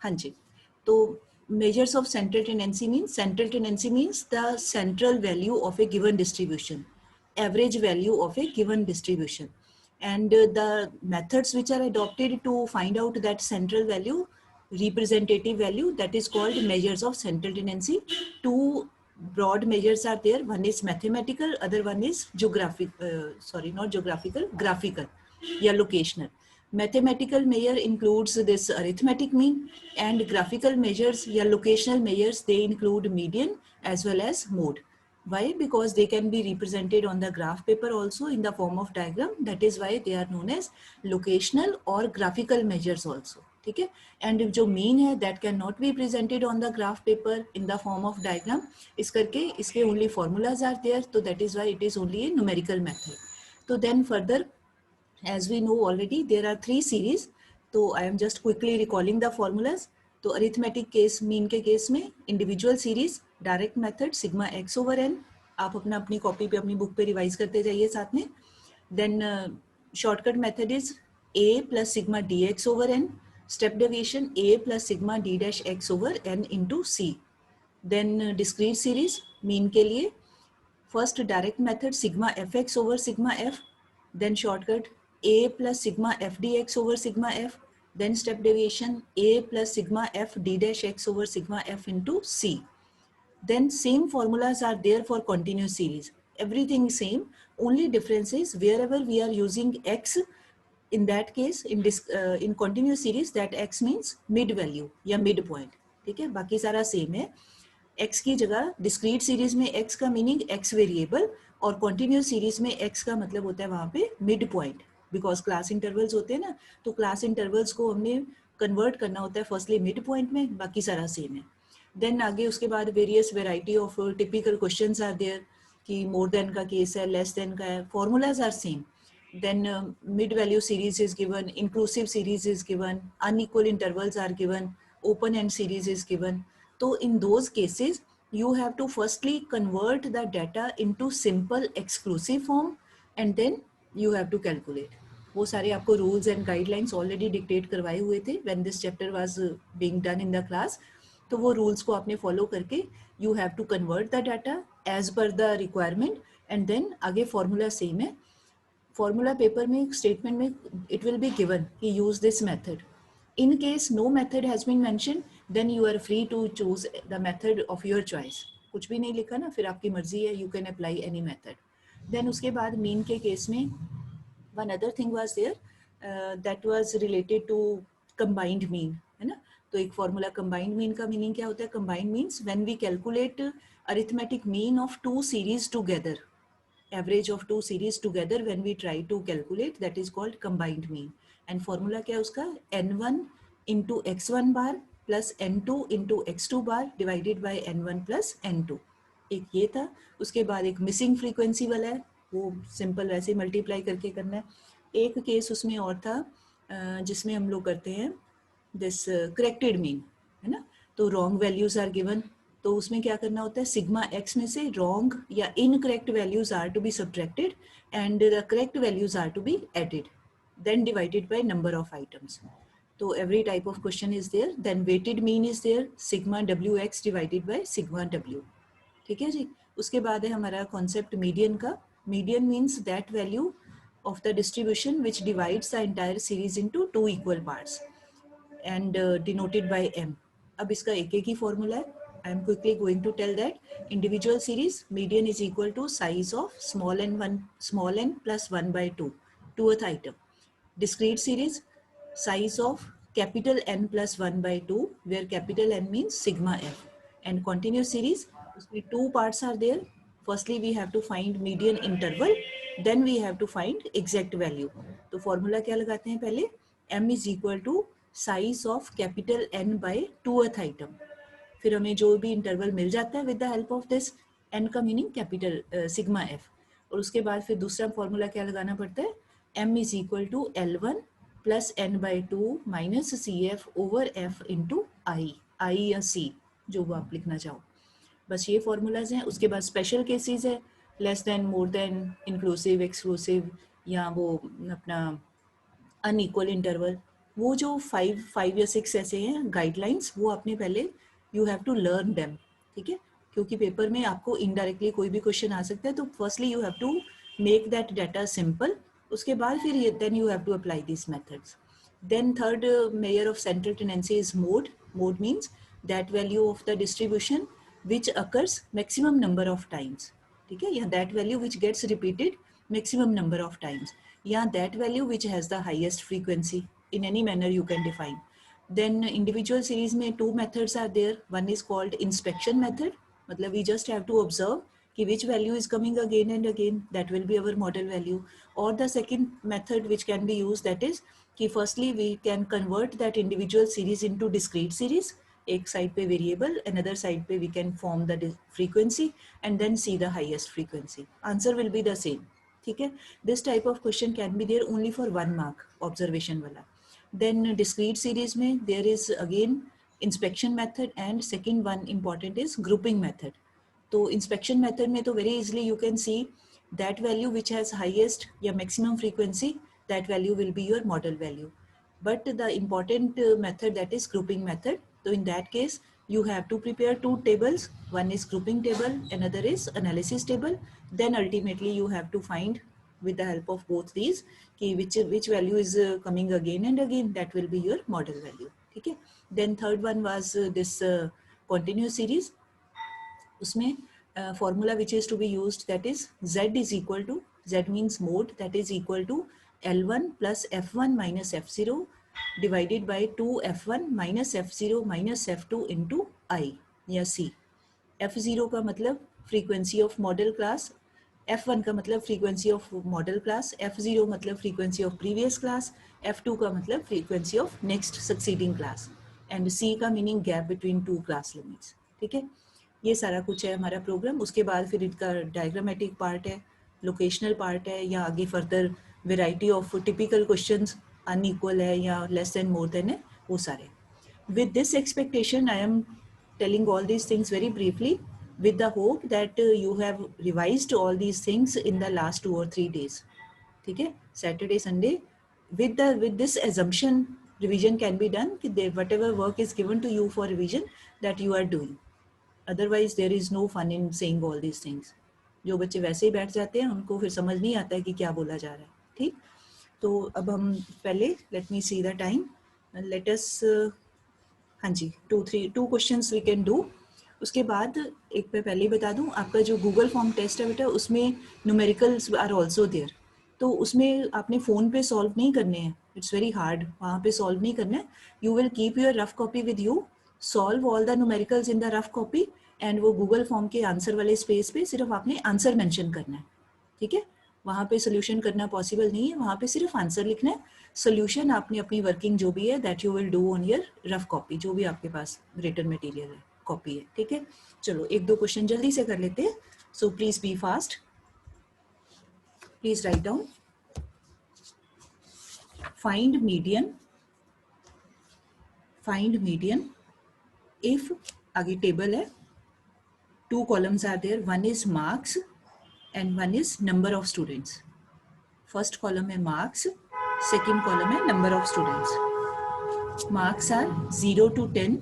हाँ जी, तो measures of central tendency means the central value of a given distribution, average value of a given distribution, and the methods which are adopted to find out that central value, representative value, that is called measures of central tendency. Two broad measures are there. One is mathematical, other one is graphical, या locational. Mathematical measure includes this arithmetic mean, and graphical measures या locational measures, they include median as well as mode. Why? Because they can be represented on the graph paper also in the form of diagram. That is why they are known as locational or graphical measures also. ठीक है? And जो mean है, that cannot be presented on the graph paper in the form of diagram. इस करके इसके only formulas are there. So that is why it is only a numerical method. So then further, as we know already, there are three series. So I am just quickly recalling the formulas. तो arithmetic case mean के case में individual series, direct method, sigma x over n. आप अपनी copy पे अपनी book पे revise करते जाइए साथ में. Then shortcut method is a plus sigma d x over n. Step deviation a plus sigma d dash x over n into c. Then discrete series mean के लिए first direct method sigma f x over sigma f. Then shortcut a plus sigma f dx over sigma f. Then step deviation a plus sigma f d dash x over sigma f into c. Then same formulas are there for continuous series. Everything is same. Only difference is wherever we are using x, in that case in continuous series, that x means mid value या mid point. ठीक है, बाकी सारा same है. x की जगह discrete series में x का मीनिंग x वेरिएबल, और कॉन्टिन्यूस सीरीज में x का मतलब होता है वहां पे mid point. Because class intervals होते हैं ना, तो क्लास इंटरवल्स को हमने कन्वर्ट करना होता है फर्स्टली मिड पॉइंट में, बाकी सारा सेम है. देन आगे उसके बाद various variety of typical questions are there, कि मोर देन का केस है, लेस देन का है, formulas are same. then mid value series is given, inclusive series is given, unequal intervals are given, open end series is given. So in those cases you have to firstly convert the data into simple exclusive form, and then you have to calculate. वो सारे आपको rules and guidelines already dictate करवाए हुए थे when this chapter was being done in the class. तो वो rules को आपने follow करके you have to convert the data as per the requirement, and then आगे formula same है. फॉर्मूला पेपर में स्टेटमेंट में इट विल बी गिवन कि use this method. In case no method has been mention, then you are free to choose the method of your choice. कुछ भी नहीं लिखा ना, फिर आपकी मर्जी है, you can apply any method. Then उसके बाद मीन के केस में one other thing was there that was related to combined mean, है ना. तो एक फॉर्मूला कंबाइंड मीन का मीनिंग क्या होता है? Combined means when we calculate arithmetic mean of two series together, average of two series together when we try to calculate, that is called combined mean. And formula क्या है उसका? n1 into x1 bar plus n2 into x2 bar divided by n1 plus n2. एक ये था. उसके बाद एक missing frequency वाला है, वो सिंपल वैसे मल्टीप्लाई करके करना है. एक केस उसमें और था जिसमें हम लोग करते हैं दिस करेक्टेड मीन, है ना. तो रॉन्ग वैल्यूज आर गिवन, तो उसमें क्या करना होता है? सिग्मा एक्स में से रॉन्ग या incorrect values are to be subtracted and the correct values are to be added, then divided by number of items. तो every type of question is there. Then weighted mean is there, sigma W X divided by sigma W. ठीक है जी. उसके बाद है हमारा concept median का. Median means that value of the distribution which divides the entire series into two equal parts and denoted by m. अब इसका एक ही फॉर्मूला है. I am quickly going to tell that. Individual series, median is equal to size of small n plus 1 by 2, 2th item. Discrete series, size of capital N plus 1 by 2, where capital N means sigma f. And continuous series, उसमें two parts are there. Firstly, we have to find median interval, then we have to find exact value. तो formula क्या लगाते हैं पहले? m is equal to size of capital N by 2th item. फिर हमें जो भी इंटरवल मिल जाता है with the help of this, n का मीनिंग कैपिटल सिग्मा एफ. और उसके बाद फिर दूसरा फॉर्मूला क्या लगाना पड़ता है? m is equal to L1 plus n by 2 minus C F over F into I या सी, जो वो आप लिखना चाहो. बस ये फॉर्मूलाज हैं. उसके बाद स्पेशल केसेस है, less then, more than, inclusive, exclusive, या वो अपना अनइक्वल इंटरवल. वो जो 5 या 6 ऐसे हैं गाइडलाइंस, वो आपने पहले you have to learn them, ठीक है, क्योंकि पेपर में आपको इनडायरेक्टली कोई भी क्वेश्चन आ सकता है, तो firstly you have to make that data simple, उसके बाद फिर then you have to apply this methods. Then third measure of central tendency is mode. Mode means that value of the distribution which occurs maximum number of times. ठीक है, या that value which gets repeated maximum number of times, या that value which has the highest frequency. In any manner you can define. Then individual series में two methods are there. One is called inspection method. मतलब we just have to observe कि which value is coming again and again. That will be our model value. Or the second method which can be used, that is कि firstly we can convert that individual series into discrete series. एक side पे variable, another side पे we can form the frequency and then see the highest frequency. Answer will be the same. ठीक है. This type of question can be there only for 1 mark observation वाला. Then discrete series में there is again inspection method, and second one important is grouping method. तो inspection method में तो very easily you can see that value which has highest या maximum frequency, that value will be your model value. But the important method, that is grouping method. So in that case you have to prepare two tables. One is grouping table, another is analysis table. Then ultimately you have to find with the help of both these कि which value is coming again and again, that will be your model value. ठीक है. Then third one was this continuous series. उसमें formula which is to be used, that is z is equal to, z means mode, that is equal to L1 plus F1 minus F0 divided by 2 F1 minus F0 minus F2 into I या C. F0 का मतलब frequency of model class, F1 का मतलब frequency of model class, F0 मतलब frequency of previous class, F2 का मतलब frequency of next succeeding class, and C का meaning gap between two class limits. ठीक है, ये सारा कुछ है हमारा प्रोग्राम. उसके बाद फिर इसका डायग्रामेटिक पार्ट है, लोकेशनल पार्ट है, या आगे further variety of typical questions unequal है या लेस देन मोर देन है, वो सारे. With this expectation, I am telling all these things very briefly with the hope that you have revised all these things in the last 2 or 3 days. ठीक है, Saturday, Sunday. With this assumption, revision can be done. Whatever work is given to you for revision, that you are doing. Otherwise there is no fun in saying all these things. जो बच्चे वैसे ही बैठ जाते हैं उनको फिर समझ नहीं आता है कि क्या बोला जा रहा है. ठीक, तो अब हम पहले let me see the time, let us, हाँ जी, 2 क्वेश्चंस वी कैन डू. उसके बाद एक मैं पहले ही बता दूं, आपका जो गूगल फॉर्म टेस्ट है बेटा, उसमें न्यूमेरिकल्स आर ऑल्सो देयर. तो उसमें आपने फ़ोन पे सॉल्व नहीं करने हैं, इट्स वेरी हार्ड, वहाँ पे सॉल्व नहीं करना है. You will keep your rough copy with you, solve all the numericals in the rough copy, and वो गूगल फॉर्म के आंसर वाले स्पेस पे सिर्फ आपने आंसर मेंशन करना है. ठीक है, वहाँ पे सोल्यूशन करना पॉसिबल नहीं है, वहाँ पे सिर्फ आंसर लिखना है. सोल्यूशन आपने अपनी वर्किंग जो भी है that you will do on your rough copy, जो भी आपके पास रिटन मटेरियल है, कॉपी है. ठीक है, चलो 1-2 क्वेश्चन जल्दी से कर लेते हैं. So please be fast, please write down. Find median if, आगे टेबल है, 2 columns are there, one is marks and one is number of students. First column है marks, second column है number of students. Marks are 0 to 10,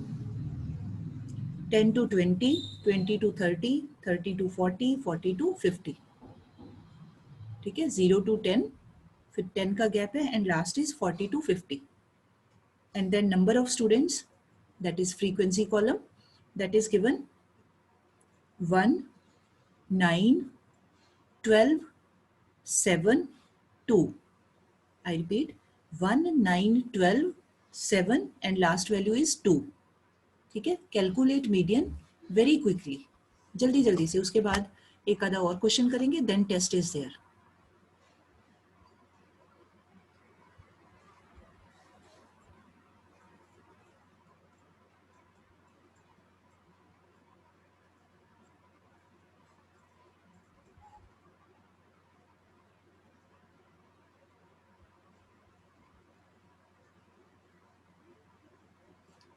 10 to 20, 20 to 30, 30 to 40, 40 to 50. ठीक है, 0 to 10, फिर 10 का gap है, and last is 40 to 50. And then number of students, that is frequency column, that is given 1, 9, 12, 7, 2. I repeat, 1, 9, 12, 7 and last value is 2. ठीक है, calculate median very quickly, जल्दी जल्दी से. उसके बाद एक आधा और क्वेश्चन करेंगे, then test is there.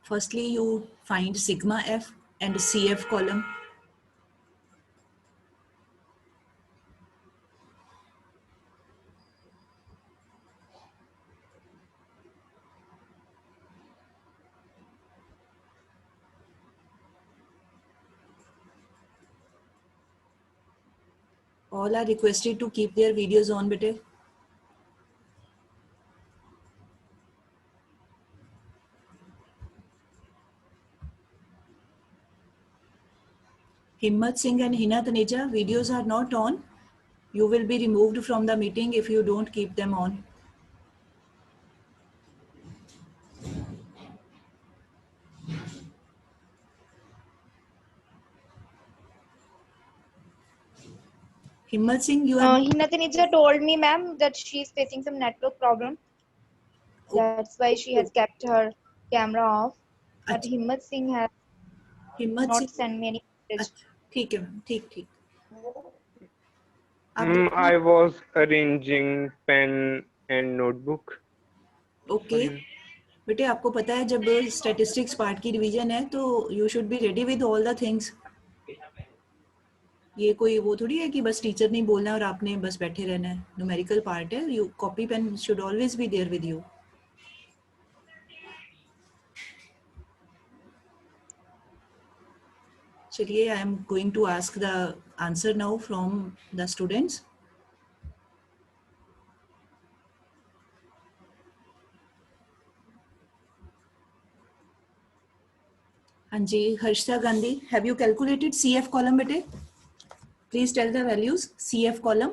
Firstly, you find sigma f and CF column. All are requested to keep their videos on bete. Himmat Singh and Hina Taneja, videos are not on. You will be removed from the meeting if you don't keep them on. Himmat Singh, you are... Hina Taneja told me, ma'am, that she is facing some network problem. That's why she has kept her camera off. But Himmat Singh has not sent me any message. ठीक है ma'am, ठीक ठीक. I was arranging pen and notebook. Okay. बेटे आपको पता है जब statistics part की रिवीजन है तो you should be ready with all the things. ये कोई वो थोड़ी है कि बस टीचर नहीं बोलना है और आपने बस बैठे रहना है. न्यूमेरिकल पार्ट है. You copy pen should always be there with you. चलिए, I am going to ask the answer now from the students. हाँ जी, Harshita Gandhi, have you calculated CF column बेटे? Please tell the values. CF column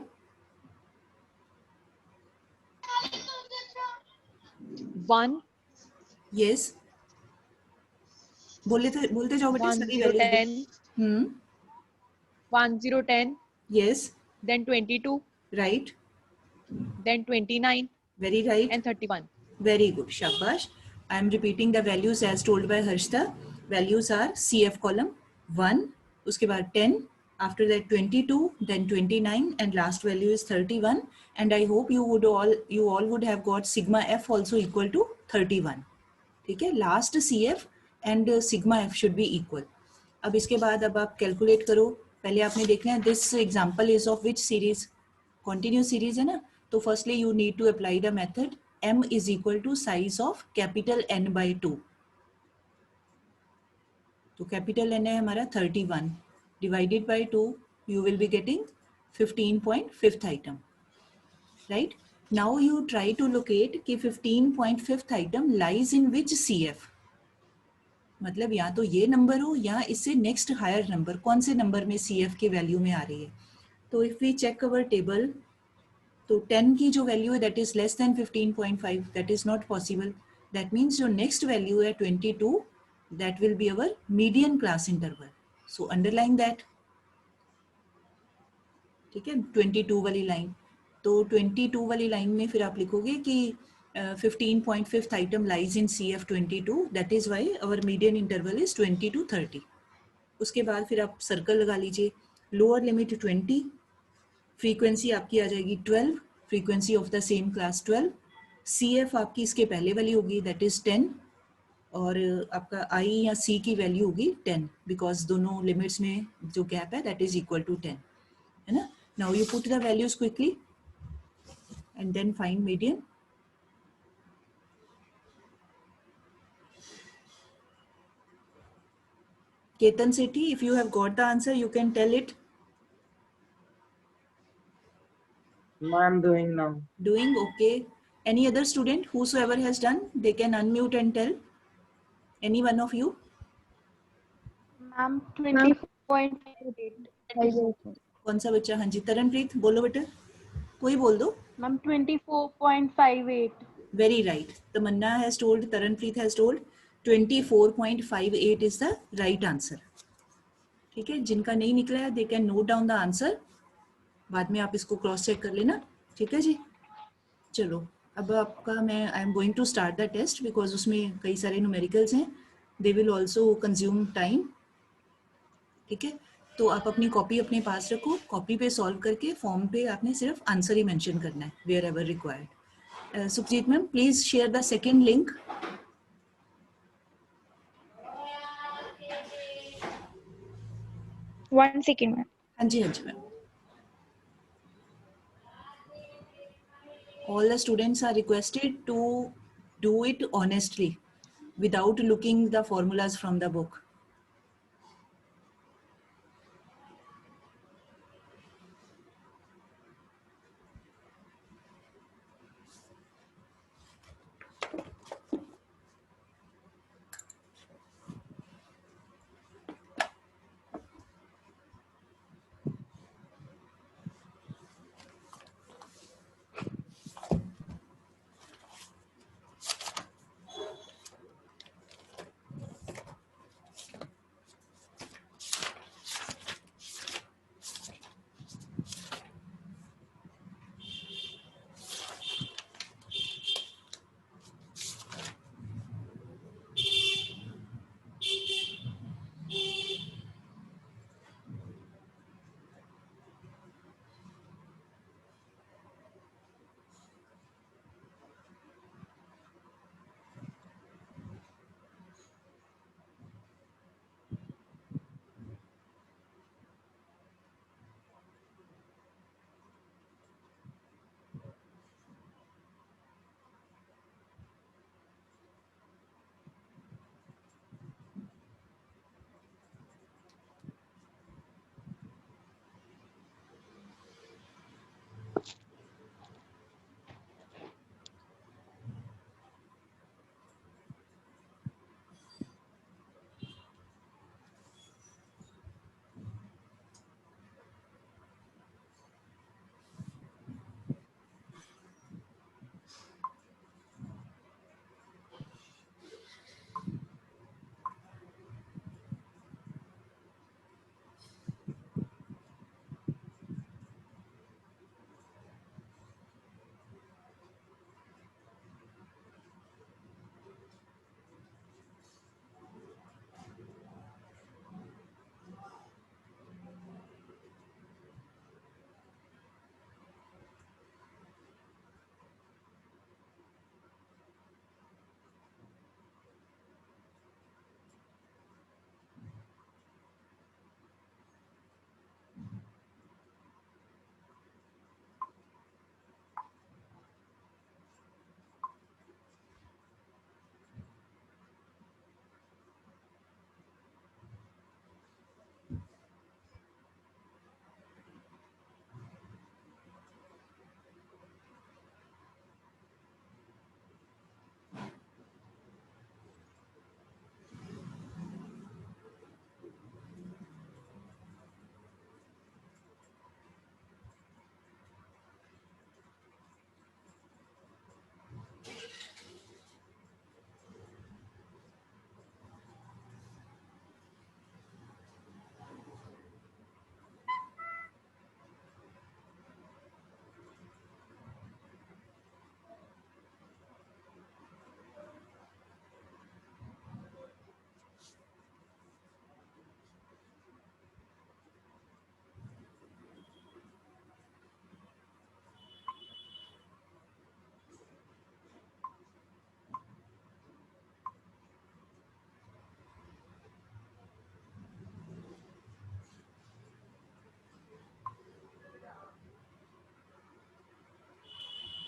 1. Yes, बोलते जाओ बेटे सारी values. 10 10. Yes. Then 22. Right. Then 29. Very right. And 31. Very good. Shabash. I am repeating the values as told by Harshita. Values are CF column 1, उसके बाद 10, after that 22, then 29, and last value is 31. And I hope you all would have got sigma F also equal to 31. ठीक है? Last CF and sigma F should be equal. अब इसके बाद अब आप calculate करो. पहले आपने देखना है this example is of which series? Continuous series है ना? तो firstly you need to apply the method m is equal to size of capital N by 2. तो कैपिटल N है हमारा 31 divided by 2 you will be getting 15.5th item. Right? Now you try to locate कि 15.5th item lies in which CF. मतलब या तो ये number हो या इससे नेक्स्ट हायर नंबर. कौन से नंबर में CF की वैल्यू में आ रही है? तो if we check our table, तो 10 की जो वैल्यू है that is less than 15.5, that is not possible. That means जो नेक्स्ट वैल्यू है 22, that will be our median class interval. So underline that. ठीक है, 22 वाली लाइन. तो 22 वाली लाइन में फिर आप लिखोगे कि 15.5th item lies in CF 22, that is why our median interval is 20 to 30. उसके बाद फिर आप सर्कल लगा लीजिए. लोअर लिमिट 20, फ्रीक्वेंसी आपकी आ जाएगी 12, frequency of the same class 12. CF आपकी इसके पहले वाली होगी दैट इज 10, और आपका I या C की वैल्यू होगी 10, बिकॉज दोनों लिमिट्स में जो गैप है दैट इज इक्वल टू 10, है ना. Now you put the values quickly and then find median. Ketan Sethi, if you have got the answer, you can tell it. I'm doing now. Doing okay. Any other student, whosoever has done, they can unmute and tell. Any one of you? Ma'am, 20.58. कौन सा बच्चा? हाँ जी, तरनप्रीत बोलो बेटा, कोई बोल दो. Ma'am, 24.58. Very right. Tamanna has told, Taranpreet has told 24.58 is the right answer. ठीक है, जिनका नहीं निकला है they can note down the answer. बाद में आप इसको क्रॉस चेक कर लेना. ठीक है जी. चलो अब आपका मैं I am going to start the test because उसमें कई सारे न्यूमेरिकल्स हैं. They will also consume time. ठीक है, तो आप अपनी कॉपी अपने पास रखो. कॉपी पे सॉल्व करके फॉर्म पे आपने सिर्फ आंसर ही मेंशन करना है wherever required. Sukhjeet ma'am, please share the second link. One second, ma'am. हाँ जी ma'am. All the students are requested to do it honestly without looking the formulas from the book.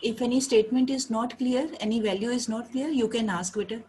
If any statement is not clear, any value is not clear, you can ask better.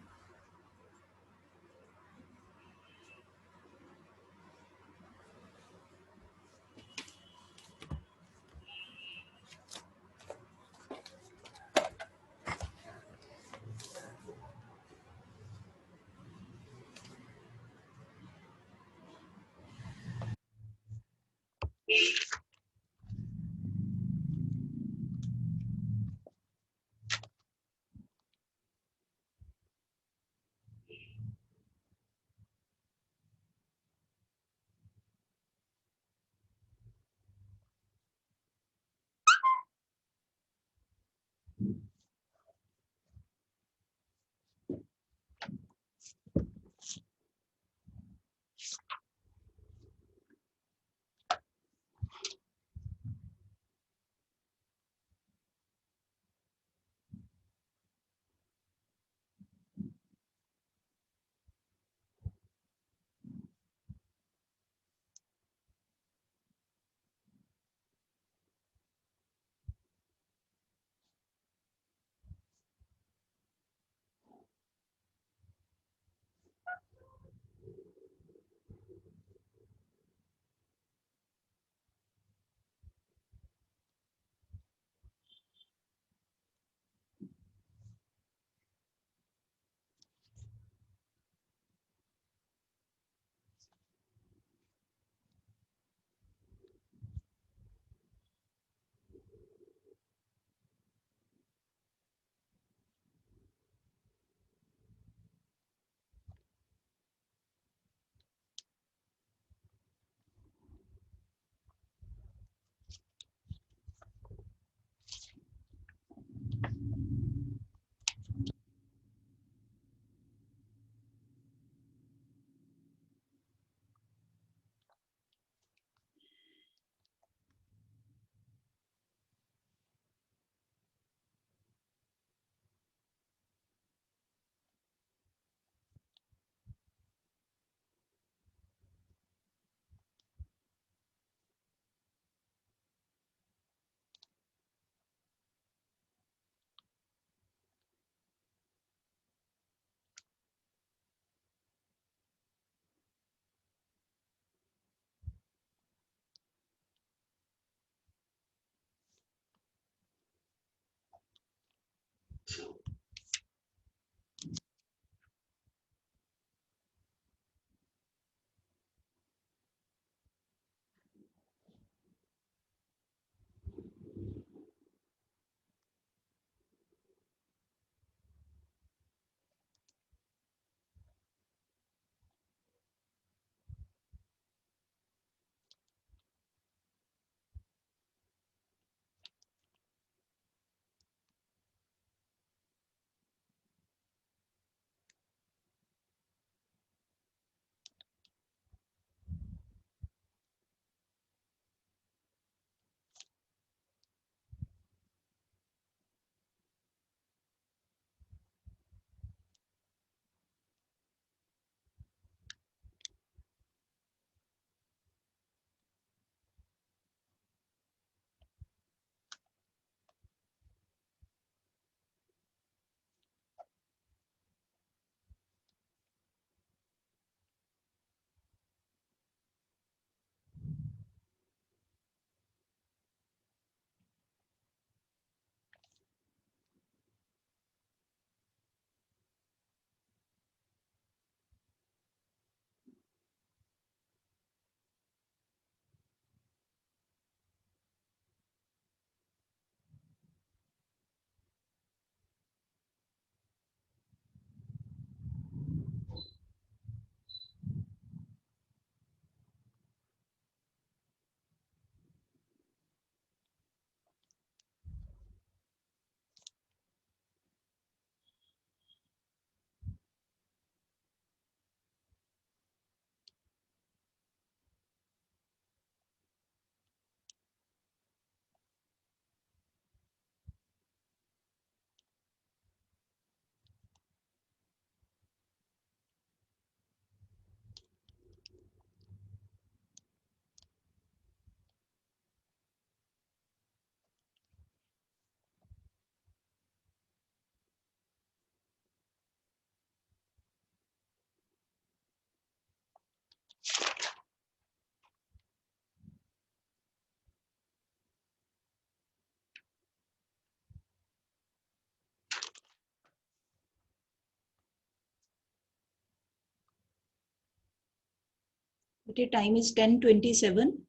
Okay, time is 10:27.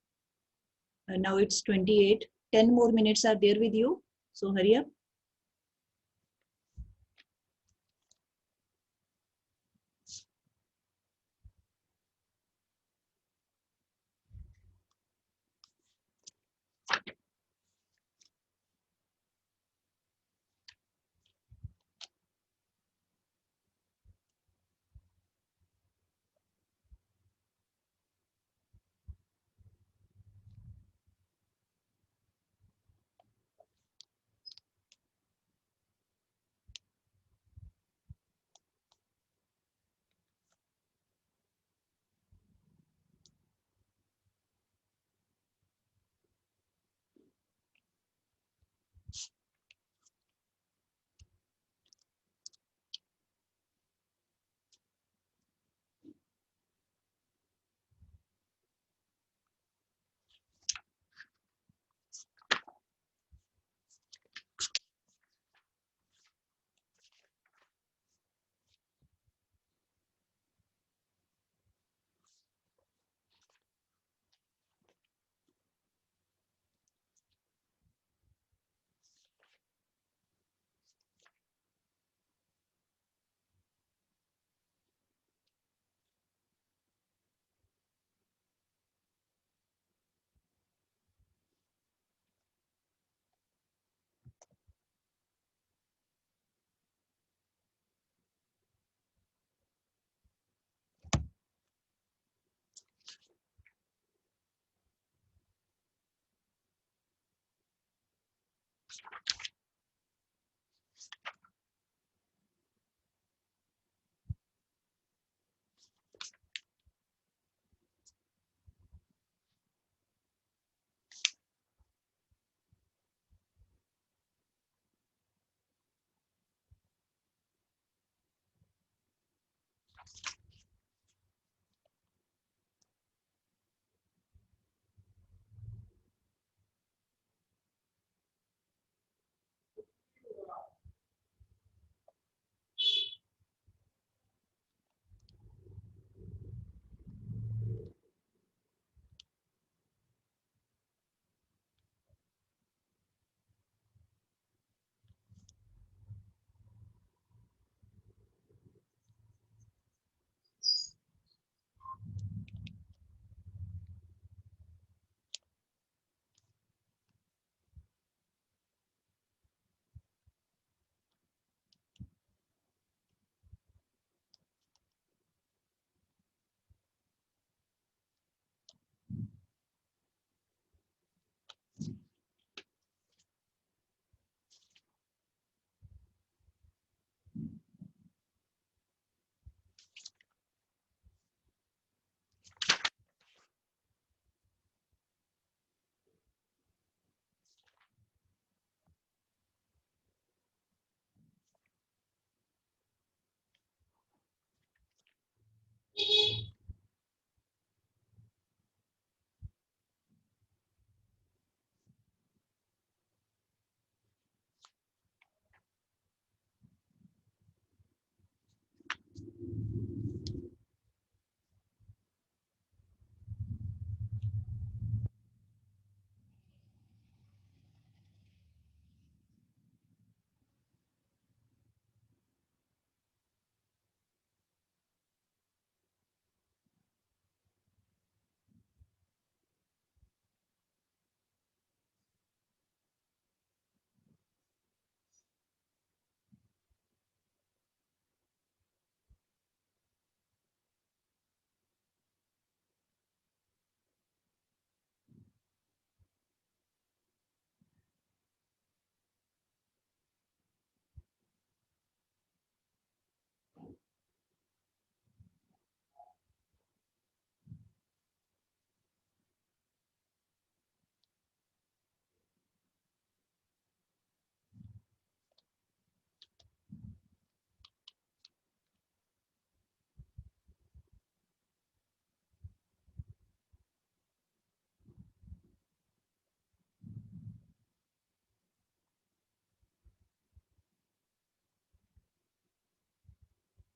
Now it's 28. 10 more minutes are there with you. So hurry up.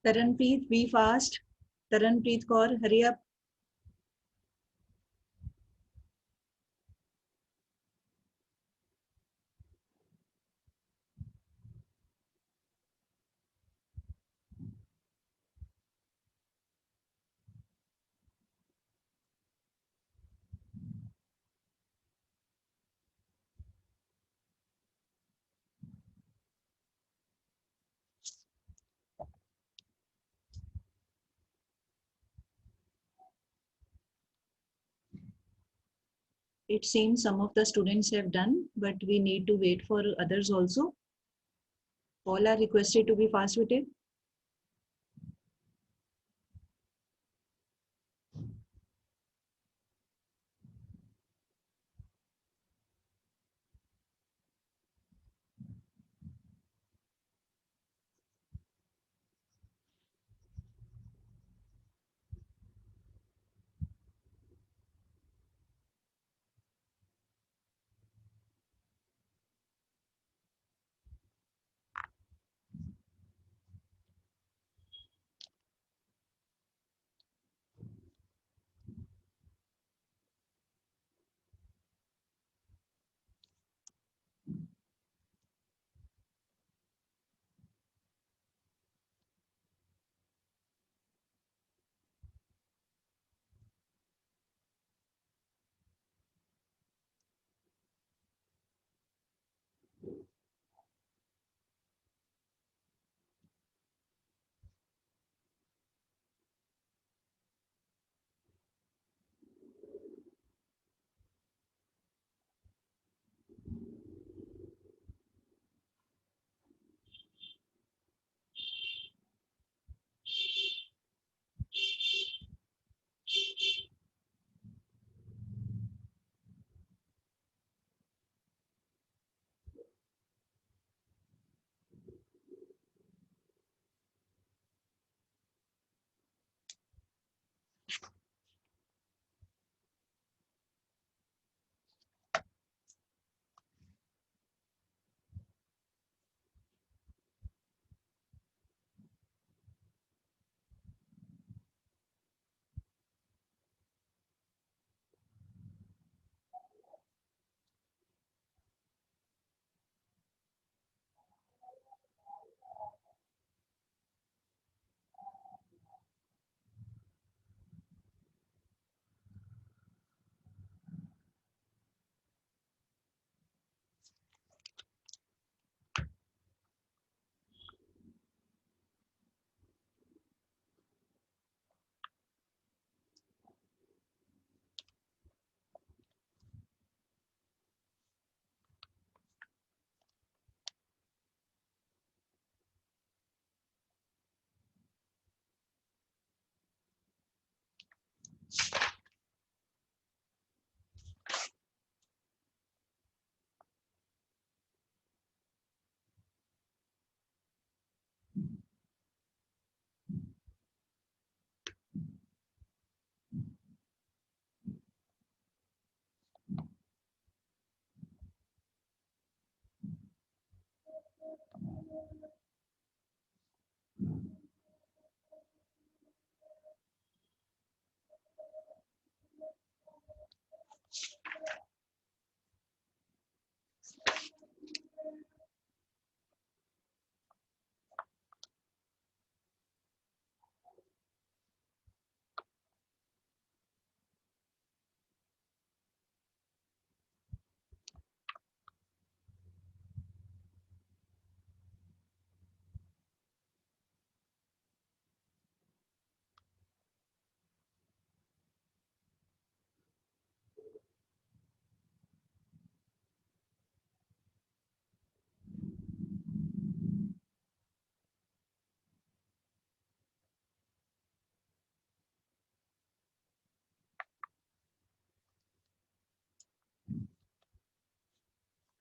Taranpreet, be fast. Taranpreet Kaur, hurry up. It seems some of the students have done, but we need to wait for others also. All are requested to be fast witted.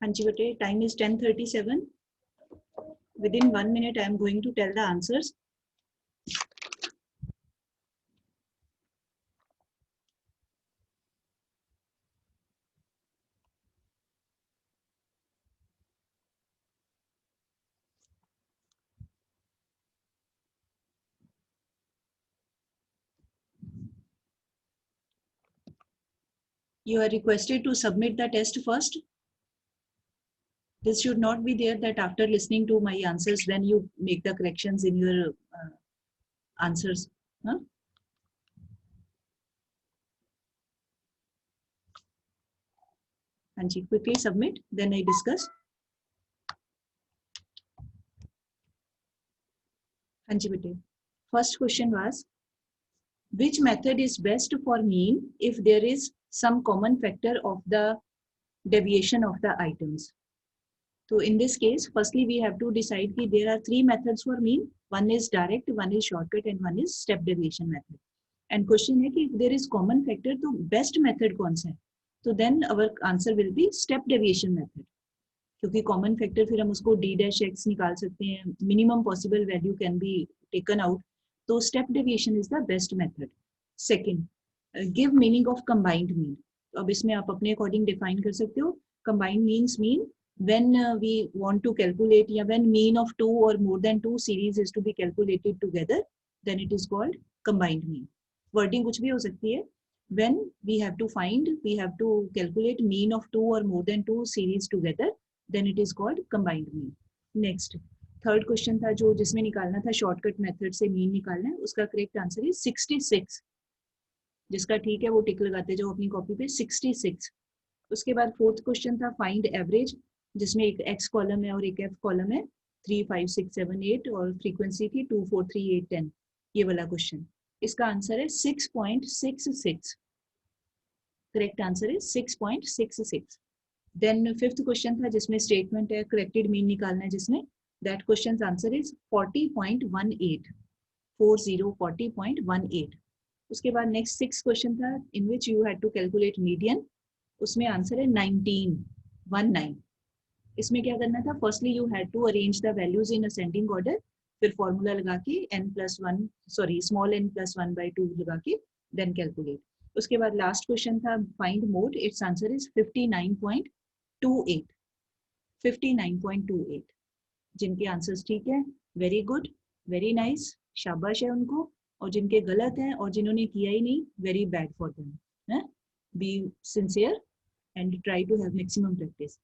Hanji bete, time is 10:37. Within 1 minute, I am going to tell the answers. You are requested to submit the test first. This should not be there that after listening to my answers, then you make the corrections in your answers. Huh? Anji, quickly submit, then I discuss. Anji bete. First question was, which method is best for mean if there is some common factor of the deviation of the items. So in this case, firstly we have to decide कि there are three methods for mean. One is direct, one is shortcut, and one is step deviation method. And question है कि if there is common factor, तो best method कौन सा है? तो then our answer will be step deviation method. क्योंकि common factor फिर हम उसको d-x निकाल सकते हैं, minimum possible value can be taken out. तो step deviation is the best method. Second, give meaning of combined mean. तो अब इसमें आप अपने according define कर सकते हो. Combined means mean when we want to calculate या when mean of two or more than two series is to be calculated together, then it is called combined mean. Wording कुछ भी हो सकती है. When we have to calculate mean of two or more than two series together, then it is called combined mean. Next, third question था जो जिसमें निकालना था shortcut method से mean निकालना है, उसका correct answer is 66. जिसका ठीक है वो टिक लगाते जाओ अपनी कॉपी पे 66. उसके बाद फोर्थ क्वेश्चन था फाइंड एवरेज, जिसमें एक x कॉलम है और एक f कॉलम है, 3, 5, 6, 7, 8 और फ्रीक्वेंसी थी 2, 4, 3, 8, 10. ये वाला क्वेश्चन, इसका आंसर है 6.66. करेक्ट आंसर है 6.66. देन फिफ्थ क्वेश्चन था जिसमें स्टेटमेंट है, करेक्टेड मीन निकालना है, जिसमें दैट क्वेश्चन आंसर इज 40.18. 40.18. उसके बाद नेक्स्ट सिक्स क्वेश्चन था in which you had to calculate median, उसमें आंसर है 19. इसमें क्या करना था, firstly you had to arrange the values in ascending order, फिर फॉर्मूला लगा के स्मॉल n+1/2 लगा के देन कैलकुलेट. उसके बाद लास्ट क्वेश्चन था find mode, it's answer is 59.28. 59.28. जिनके आंसर्स ठीक है, वेरी गुड, वेरी नाइस, शाबाश है उनको. और जिनके गलत हैं और जिन्होंने किया ही नहीं, very bad for them. Be sincere and try to have maximum practice.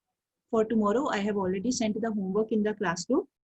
For tomorrow, I have already sent the homework in the class group.